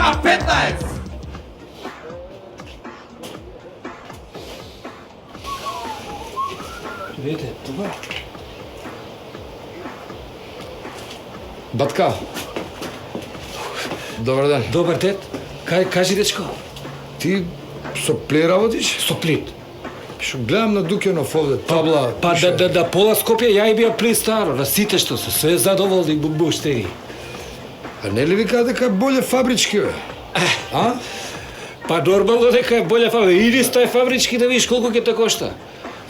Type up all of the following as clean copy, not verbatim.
K15! Видите, това е. Батка. Добар ден. Добар ден. Кажи, дечко. Ти со плит работиш? Со плит. Што гледам на Дукенов овде, табла. Да пола Скопје ја и бија плит старо, на сите што се све задоволни буштери. А не ли вика дека е боле фабрички, бе? А? Па нормално дека е боле фабрички. Иди стај фабрички да видиш колку ќе те кошта.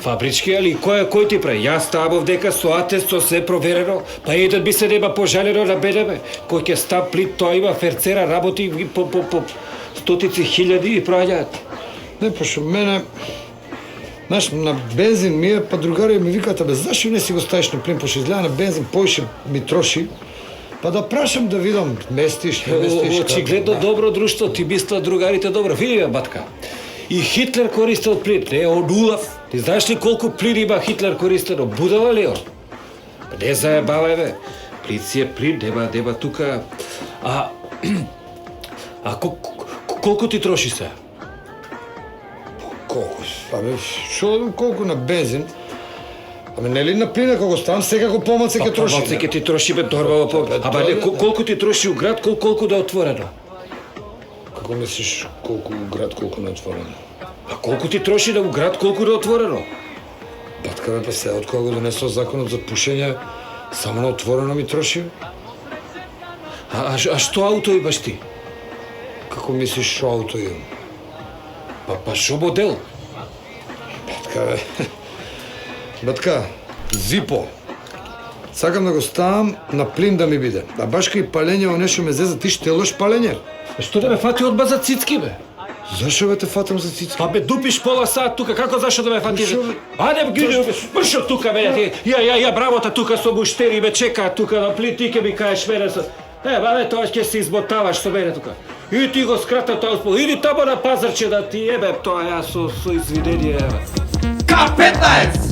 Фабрички, али кој ти прави? Јас ставав дека со атест, со се проверено, па еден би се нема пожалено на БНБ. Кој ќе став плит, тоа има ферцера, работи по стотици хиляди и праќаат. Не, пошто мене... Знаеш, на бензин ми е, па другари ми викаат, бе, зашто не си го ставиш на плин, пошто изгледа на бензин поише ми троши, па да прашам да видам, местиш, не местиш... Очигледно добро друштво, ти мисла другарите добро. Види бе, батка, и Хитлер користел плин, не, он улав. Ти знаеш ли колку плин има Хитлер користено? Будала ли он? Не заебавај, бе. Плин си е плин, нема тука... А колку ти троши се? Колку? Абе, шо колку на бензин? Абе, нели на плина кога ставам, секако помалце ќе троши. Помалце ќе ти троши, бе, нормално помалце. Ама не, колку ти троши у град, колку да е отворено? Како мислиш, колку у град, колку не е отворено? А колку ти троши да у град, колку да е отворено? Батка, бе, па сега, од кога го донесо законот за пушење, само на отворено ми троши? А што ауто имаш ти? Како мислиш, шо ауто имам? Па шо модел? Батка, бе. Батка, Зипо. Сакам да го ставам на плин да ми биде. А баш кај палење, о нешто ме зеза, ти штелош палење? Што да ме фати одма за цицки, бе? Зашо бе те фатам за цицки? Па бе дупиш пола сат тука, како зашо да ме фати? Ајде гиди, бршо тука, бе. Ја бработа тука со буштери ме чекаат тука на плин, ти ке ми кажеш мене со... Бе, тоа ќе се измотаваш со мене тука. И ти го скрата тоа успол. Иди тамо на пазарче да ти ебе тоа ја со извинение. K15!